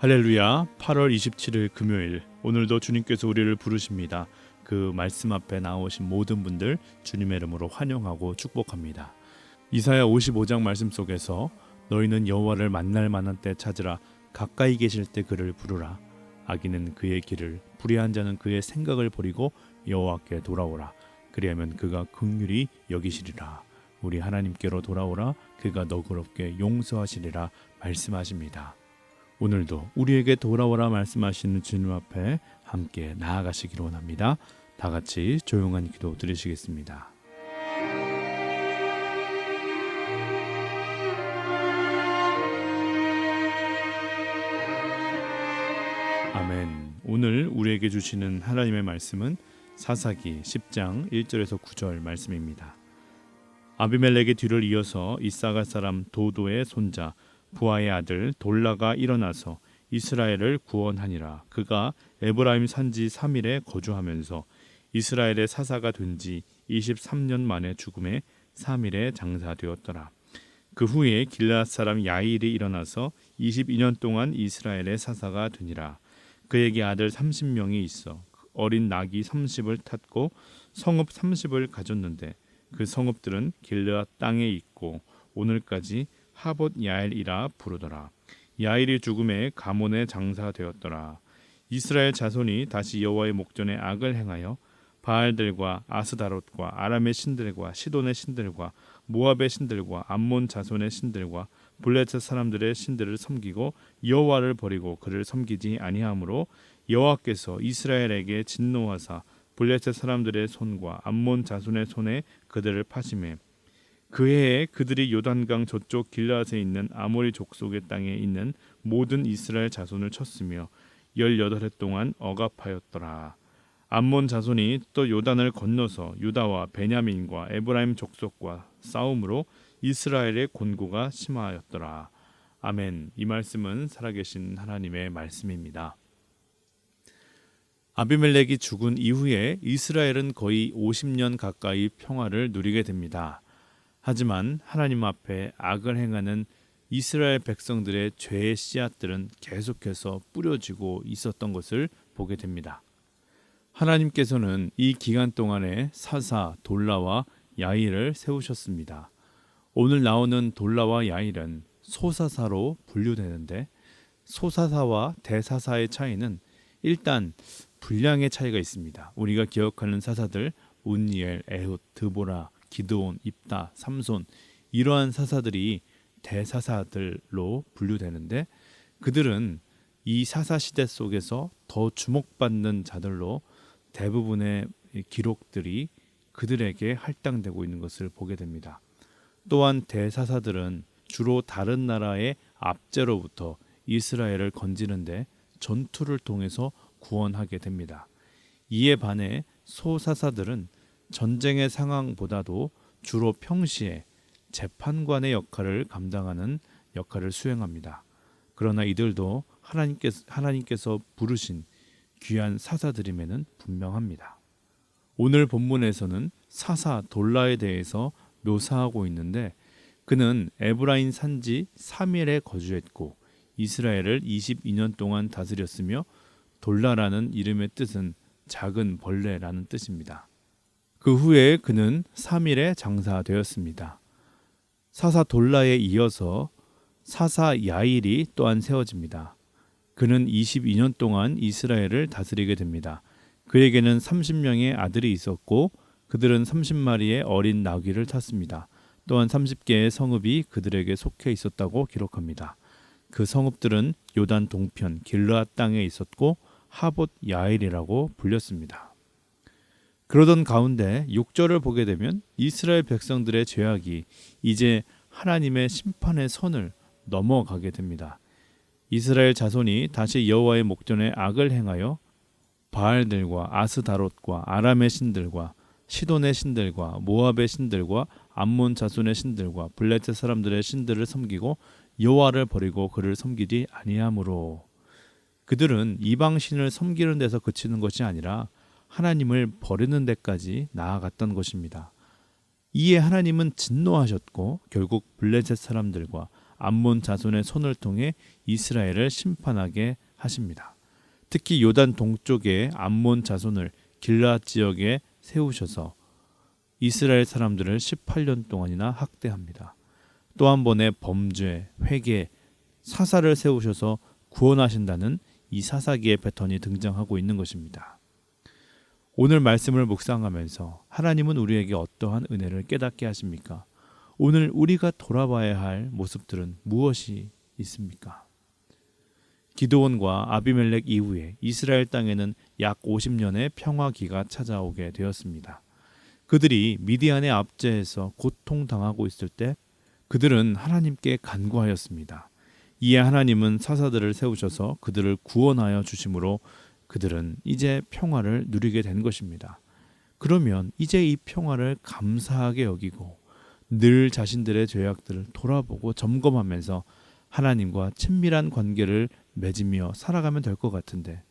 할렐루야. 8월 27일 금요일, 오늘도 주님께서 우리를 부르십니다. 그 말씀 앞에 나오신 모든 분들 주님의 이름으로 환영하고 축복합니다. 이사야 55장 말씀 속에서 너희는 여호와를 만날 만한 때 찾으라. 가까이 계실 때 그를 부르라. 악인은 그의 길을, 불의한 자는 그의 생각을 버리고 여호와께 돌아오라. 그리하면 그가 긍휼히 여기시리라. 우리 하나님께로 돌아오라. 그가 너그럽게 용서하시리라 말씀하십니다. 오늘도 우리에게 돌아오라 말씀하시는 주님 앞에 함께 나아가시기를 원합니다. 다 같이 조용한 기도 드리시겠습니다. 아멘. 오늘 우리에게 주시는 하나님의 말씀은 사사기 10장 1절에서 9절 말씀입니다. 아비멜렉의 뒤를 이어서 이사갈 사람 도도의 손자 부하의 아들 돌라가 일어나서 이스라엘을 구원하니라. 그가 에브라임 산지 3일에 거주하면서 이스라엘의 사사가 된 지 23년 만에 죽음에 3일에 장사되었더라. 그 후에 길르앗 사람 야일이 일어나서 22년 동안 이스라엘의 사사가 되니라. 그에게 아들 30명이 있어 어린 낙이 30을 탔고 성읍 30을 가졌는데 그 성읍들은 길르앗 땅에 있고 오늘까지 하봇 야일이라 부르더라. 야일이 죽음에 가몬에 장사되었더라. 이스라엘 자손이 다시 여호와의 목전에 악을 행하여 바알들과 아스다롯과 아람의 신들과 시돈의 신들과 모압의 신들과 암몬 자손의 신들과 블레셋 사람들의 신들을 섬기고 여호와를 버리고 그를 섬기지 아니하므로 여호와께서 이스라엘에게 진노하사 블레셋 사람들의 손과 암몬 자손의 손에 그들을 파시매 그 해에 그들이 요단강 저쪽 길르앗에 있는 아모리 족속의 땅에 있는 모든 이스라엘 자손을 쳤으며 18해 동안 억압하였더라. 암몬 자손이 또 요단을 건너서 유다와 베냐민과 에브라임 족속과 싸움으로 이스라엘의 곤고가 심하였더라. 아멘. 이 말씀은 살아계신 하나님의 말씀입니다. 아비멜렉이 죽은 이후에 이스라엘은 거의 50년 가까이 평화를 누리게 됩니다. 하지만 하나님 앞에 악을 행하는 이스라엘 백성들의 죄의 씨앗들은 계속해서 뿌려지고 있었던 것을 보게 됩니다. 하나님께서는 이 기간 동안에 사사, 돌라와 야일을 세우셨습니다. 오늘 나오는 돌라와 야일은 소사사로 분류되는데 소사사와 대사사의 차이는 일단 분량의 차이가 있습니다. 우리가 기억하는 사사들 운니엘, 에훗, 드보라, 기드온, 입다, 삼손 이러한 사사들이 대사사들로 분류되는데 그들은 이 사사 시대 속에서 더 주목받는 자들로 대부분의 기록들이 그들에게 할당되고 있는 것을 보게 됩니다. 또한 대사사들은 주로 다른 나라의 압제로부터 이스라엘을 건지는데 전투를 통해서 구원하게 됩니다. 이에 반해 소사사들은 전쟁의 상황보다도 주로 평시에 재판관의 역할을 감당하는 역할을 수행합니다. 그러나 이들도 하나님께서 부르신 귀한 사사들임에는 분명합니다. 오늘 본문에서는 사사 돌라에 대해서 묘사하고 있는데 그는 에브라임 산지 3일에 거주했고 이스라엘을 22년 동안 다스렸으며 돌라라는 이름의 뜻은 작은 벌레라는 뜻입니다. 그 후에 그는 3일에 장사되었습니다. 사사 돌라에 이어서 사사 야일이 또한 세워집니다. 그는 22년 동안 이스라엘을 다스리게 됩니다. 그에게는 30명의 아들이 있었고 그들은 30마리의 어린 나귀를 탔습니다. 또한 30개의 성읍이 그들에게 속해 있었다고 기록합니다. 그 성읍들은 요단 동편 길르앗 땅에 있었고 하봇 야일이라고 불렸습니다. 그러던 가운데 6절을 보게 되면 이스라엘 백성들의 죄악이 이제 하나님의 심판의 선을 넘어가게 됩니다. 이스라엘 자손이 다시 여호와의 목전에 악을 행하여 바알들과 아스다롯과 아람의 신들과 시돈의 신들과 모압의 신들과 암몬 자손의 신들과 블레셋 사람들의 신들을 섬기고 여호와를 버리고 그를 섬기지 아니하므로 그들은 이방 신을 섬기는 데서 그치는 것이 아니라 하나님을 버리는 데까지 나아갔던 것입니다. 이에 하나님은 진노하셨고 결국 블레셋 사람들과 암몬 자손의 손을 통해 이스라엘을 심판하게 하십니다. 특히 요단 동쪽의 암몬 자손을 길앗 지역에 세우셔서 이스라엘 사람들을 18년 동안이나 학대합니다. 또 한 번의 범죄, 회개, 사사를 세우셔서 구원하신다는 이 사사기의 패턴이 등장하고 있는 것입니다. 오늘 말씀을 묵상하면서 하나님은 우리에게 어떠한 은혜를 깨닫게 하십니까? 오늘 우리가 돌아봐야 할 모습들은 무엇이 있습니까? 기드온과 아비멜렉 이후에 이스라엘 땅에는 약 50년의 평화기가 찾아오게 되었습니다. 그들이 미디안의 압제에서 고통당하고 있을 때 그들은 하나님께 간구하였습니다. 이에 하나님은 사사들을 세우셔서 그들을 구원하여 주심으로 그들은 이제 평화를 누리게 된 것입니다. 그러면 이제 이 평화를 감사하게 여기고 늘 자신들의 죄악들을 돌아보고 점검하면서 하나님과 친밀한 관계를 맺으며 살아가면 될 것 같은데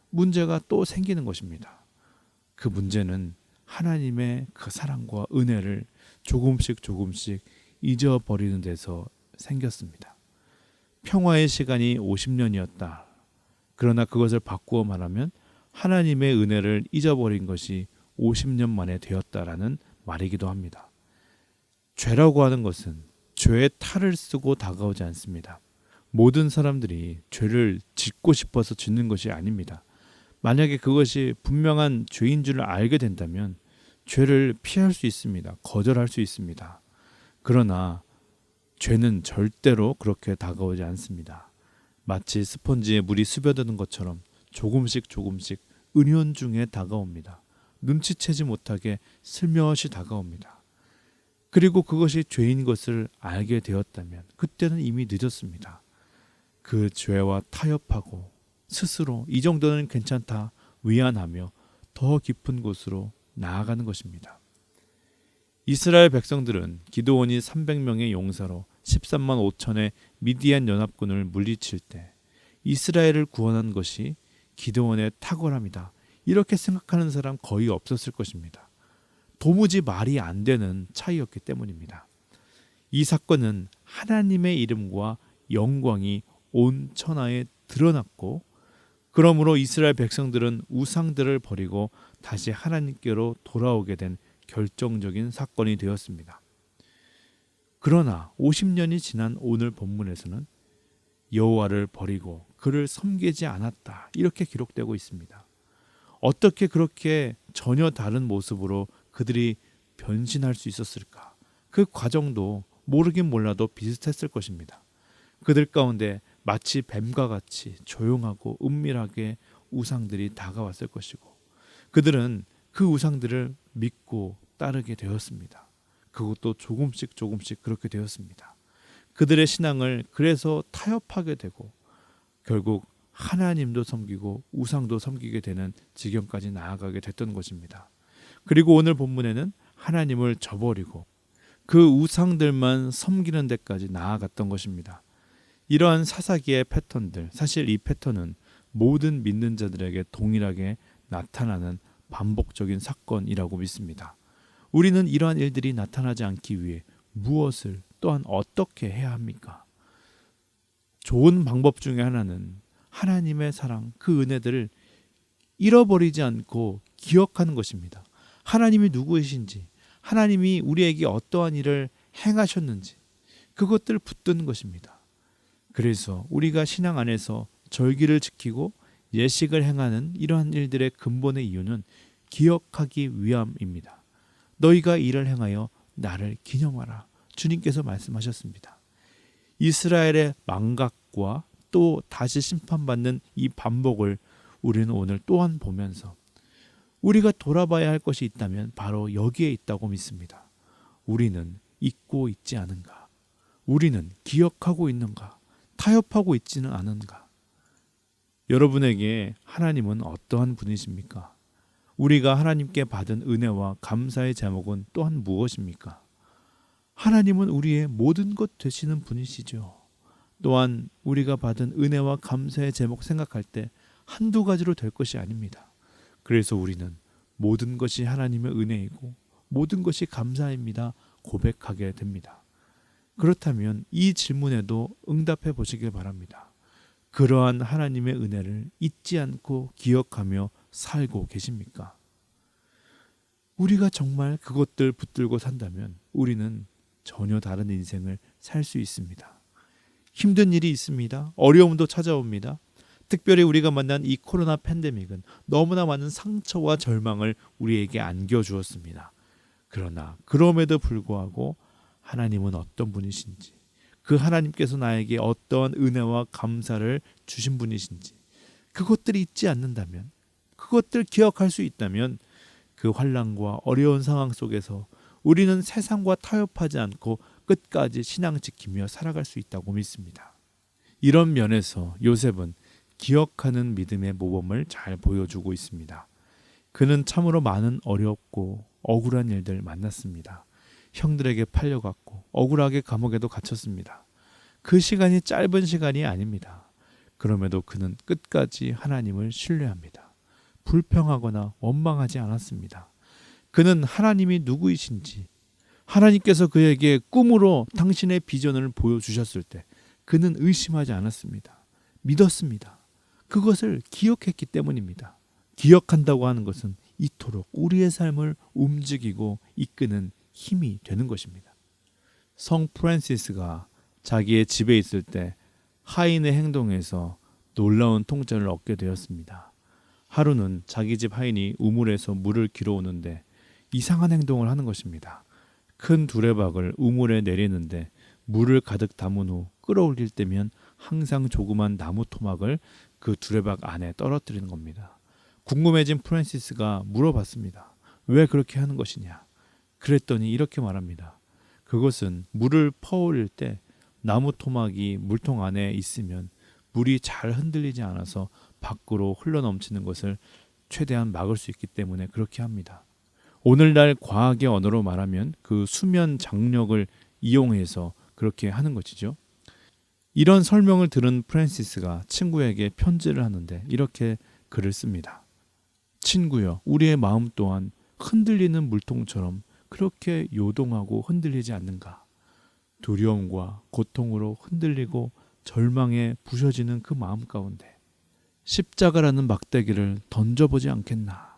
문제가 또 생기는 것입니다. 그 문제는 하나님의 그 사랑과 은혜를 조금씩 잊어버리는 데서 생겼습니다. 평화의 시간이 50년이었다. 그러나 그것을 바꾸어 말하면 하나님의 은혜를 잊어버린 것이 50년 만에 되었다라는 말이기도 합니다. 죄라고 하는 것은 죄의 탈을 쓰고 다가오지 않습니다. 모든 사람들이 죄를 짓고 싶어서 짓는 것이 아닙니다. 만약에 그것이 분명한 죄인 줄 알게 된다면 죄를 피할 수 있습니다. 거절할 수 있습니다. 그러나 죄는 절대로 그렇게 다가오지 않습니다. 마치 스펀지에 물이 스며드는 것처럼 조금씩 은연중에 다가옵니다. 눈치채지 못하게 슬며시 다가옵니다. 그리고 그것이 죄인 것을 알게 되었다면 그때는 이미 늦었습니다. 그 죄와 타협하고 스스로 이 정도는 괜찮다 위안하며 더 깊은 곳으로 나아가는 것입니다. 이스라엘 백성들은 기드온이 300명의 용사로 13만 5천의 미디안 연합군을 물리칠 때 이스라엘을 구원한 것이 기드온의 탁월함이다. 이렇게 생각하는 사람 거의 없었을 것입니다. 도무지 말이 안 되는 차이였기 때문입니다. 이 사건은 하나님의 이름과 영광이 온 천하에 드러났고 그러므로 이스라엘 백성들은 우상들을 버리고 다시 하나님께로 돌아오게 된 결정적인 사건이 되었습니다. 그러나 50년이 지난 오늘 본문에서는 여호와를 버리고 그를 섬기지 않았다. 이렇게 기록되고 있습니다. 어떻게 그렇게 전혀 다른 모습으로 그들이 변신할 수 있었을까? 그 과정도 모르긴 몰라도 비슷했을 것입니다. 그들 가운데 마치 뱀과 같이 조용하고 은밀하게 우상들이 다가왔을 것이고 그들은 그 우상들을 믿고 따르게 되었습니다. 그것도 조금씩 그렇게 되었습니다. 그들의 신앙을 그래서 타협하게 되고 결국 하나님도 섬기고 우상도 섬기게 되는 지경까지 나아가게 됐던 것입니다. 그리고 오늘 본문에는 하나님을 저버리고 그 우상들만 섬기는 데까지 나아갔던 것입니다. 이러한 사사기의 패턴들, 사실 이 패턴은 모든 믿는 자들에게 동일하게 나타나는 반복적인 사건이라고 믿습니다. 우리는 이러한 일들이 나타나지 않기 위해 무엇을 또한 어떻게 해야 합니까? 좋은 방법 중에 하나는 하나님의 사랑, 그 은혜들을 잃어버리지 않고 기억하는 것입니다. 하나님이 누구이신지, 하나님이 우리에게 어떠한 일을 행하셨는지 그것들을 붙드는 것입니다. 그래서 우리가 신앙 안에서 절기를 지키고 예식을 행하는 이러한 일들의 근본의 이유는 기억하기 위함입니다. 너희가 이를 행하여 나를 기념하라. 주님께서 말씀하셨습니다. 이스라엘의 망각과 또 다시 심판받는 이 반복을 우리는 오늘 또한 보면서 우리가 돌아봐야 할 것이 있다면 바로 여기에 있다고 믿습니다. 우리는 잊고 있지 않은가? 우리는 기억하고 있는가? 타협하고 있지는 않은가? 여러분에게 하나님은 어떠한 분이십니까? 우리가 하나님께 받은 은혜와 감사의 제목은 또한 무엇입니까? 하나님은 우리의 모든 것 되시는 분이시죠. 또한 우리가 받은 은혜와 감사의 제목 생각할 때 한두 가지로 될 것이 아닙니다. 그래서 우리는 모든 것이 하나님의 은혜이고 모든 것이 감사입니다. 고백하게 됩니다. 그렇다면 이 질문에도 응답해 보시길 바랍니다. 그러한 하나님의 은혜를 잊지 않고 기억하며 살고 계십니까? 우리가 정말 그것들 붙들고 산다면 우리는 전혀 다른 인생을 살 수 있습니다. 힘든 일이 있습니다. 어려움도 찾아옵니다. 특별히 우리가 만난 이 코로나 팬데믹은 너무나 많은 상처와 절망을 우리에게 안겨주었습니다. 그러나 그럼에도 불구하고 하나님은 어떤 분이신지, 그 하나님께서 나에게 어떠한 은혜와 감사를 주신 분이신지, 그것들이 있지 않는다면, 그것들 기억할 수 있다면 그 환난과 어려운 상황 속에서 우리는 세상과 타협하지 않고 끝까지 신앙 지키며 살아갈 수 있다고 믿습니다. 이런 면에서 요셉은 기억하는 믿음의 모범을 잘 보여주고 있습니다. 그는 참으로 많은 어렵고 억울한 일들 만났습니다. 형들에게 팔려갔고 억울하게 감옥에도 갇혔습니다. 그 시간이 짧은 시간이 아닙니다. 그럼에도 그는 끝까지 하나님을 신뢰합니다. 불평하거나 원망하지 않았습니다. 그는 하나님이 누구이신지, 하나님께서 그에게 꿈으로 당신의 비전을 보여주셨을 때 그는 의심하지 않았습니다. 믿었습니다. 그것을 기억했기 때문입니다. 기억한다고 하는 것은 이토록 우리의 삶을 움직이고 이끄는 힘이 되는 것입니다. 성 프란시스가 자기의 집에 있을 때 하인의 행동에서 놀라운 통찰을 얻게 되었습니다. 하루는 자기 집 하인이 우물에서 물을 길어오는데 이상한 행동을 하는 것입니다. 큰 두레박을 우물에 내리는데 물을 가득 담은 후 끌어올릴 때면 항상 조그만 나무 토막을 그 두레박 안에 떨어뜨리는 겁니다. 궁금해진 프란시스가 물어봤습니다. 왜 그렇게 하는 것이냐? 그랬더니 이렇게 말합니다. 그것은 물을 퍼올릴 때 나무 토막이 물통 안에 있으면 물이 잘 흔들리지 않아서 밖으로 흘러넘치는 것을 최대한 막을 수 있기 때문에 그렇게 합니다. 오늘날 과학의 언어로 말하면 그 수면 장력을 이용해서 그렇게 하는 것이죠. 이런 설명을 들은 프란시스가 친구에게 편지를 하는데 이렇게 글을 씁니다. 친구여, 우리의 마음 또한 흔들리는 물통처럼 그렇게 요동하고 흔들리지 않는가? 두려움과 고통으로 흔들리고 절망에 부셔지는 그 마음 가운데 십자가라는 막대기를 던져보지 않겠나?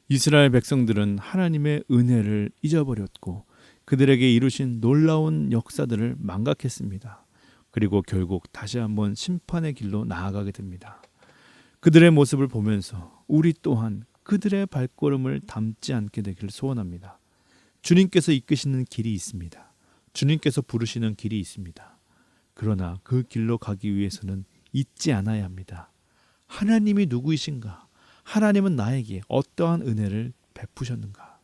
이스라엘 백성들은 하나님의 은혜를 잊어버렸고 그들에게 이루신 놀라운 역사들을 망각했습니다. 그리고 결국 다시 한번 심판의 길로 나아가게 됩니다. 그들의 모습을 보면서 우리 또한 그들의 발걸음을 닮지 않게 되기를 소원합니다. 주님께서 이끄시는 길이 있습니다. 주님께서 부르시는 길이 있습니다. 그러나 그 길로 가기 위해서는 잊지 않아야 합니다. 하나님이 누구이신가? 하나님은 나에게 어떠한 은혜를 베푸셨는가?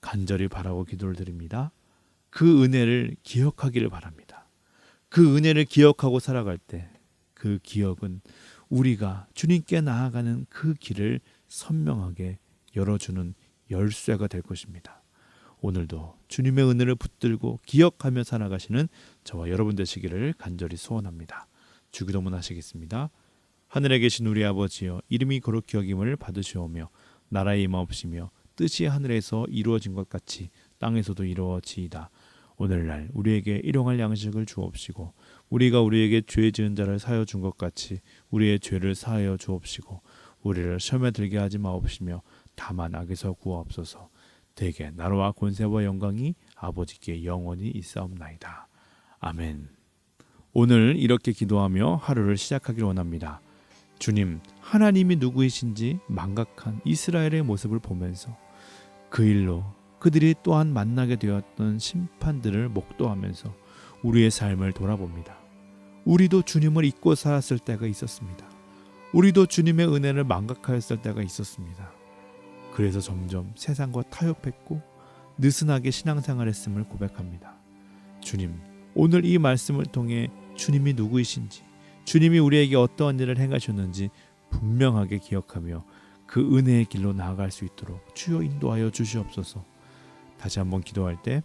간절히 바라고 기도를 드립니다. 그 은혜를 기억하기를 바랍니다. 그 은혜를 기억하고 살아갈 때 그 기억은 우리가 주님께 나아가는 그 길을 선명하게 열어주는 열쇠가 될 것입니다. 오늘도 주님의 은혜를 붙들고 기억하며 살아가시는 저와 여러분 되시기를 간절히 소원합니다. 주기도문 하시겠습니다. 하늘에 계신 우리 아버지여, 이름이 거룩히 여김을 받으시오며 나라의 임하옵시며 뜻이 하늘에서 이루어진 것 같이 땅에서도 이루어지이다. 오늘날 우리에게 일용할 양식을 주옵시고 우리가 우리에게 죄 지은 자를 사하여 준 것 같이 우리의 죄를 사하여 주옵시고 우리를 시험에 들게 하지 마옵시며 다만 악에서 구하옵소서. 대개 나라와 권세와 영광이 아버지께 영원히 있사옵나이다. 아멘. 오늘 이렇게 기도하며 하루를 시작하길 원합니다. 주님, 하나님이 누구이신지 망각한 이스라엘의 모습을 보면서 그 일로 그들이 또한 만나게 되었던 심판들을 목도하면서 우리의 삶을 돌아봅니다. 우리도 주님을 잊고 살았을 때가 있었습니다. 우리도 주님의 은혜를 망각하였을 때가 있었습니다. 그래서 점점 세상과 타협했고 느슨하게 신앙생활 했음을 고백합니다. 주님, 오늘 이 말씀을 통해 주님이 누구이신지, 주님이 우리에게 어떠한 일을 행하셨는지 분명하게 기억하며 그 은혜의 길로 나아갈 수 있도록 주여 인도하여 주시옵소서. 다시 한번 기도할 때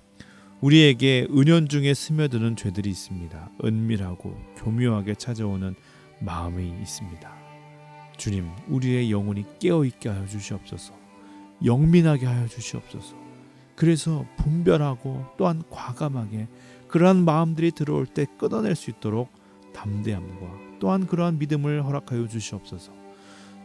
우리에게 은연중에 스며드는 죄들이 있습니다. 은밀하고 교묘하게 찾아오는 마음이 있습니다. 주님, 우리의 영혼이 깨어있게 하여 주시옵소서. 영민하게 하여 주시옵소서. 그래서 분별하고 또한 과감하게 그러한 마음들이 들어올 때 끊어낼 수 있도록 담대함과 또한 그러한 믿음을 허락하여 주시옵소서.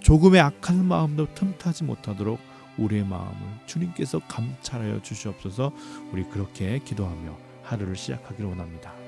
조금의 악한 마음도 틈타지 못하도록 우리의 마음을 주님께서 감찰하여 주시옵소서. 우리 그렇게 기도하며 하루를 시작하기를 원합니다.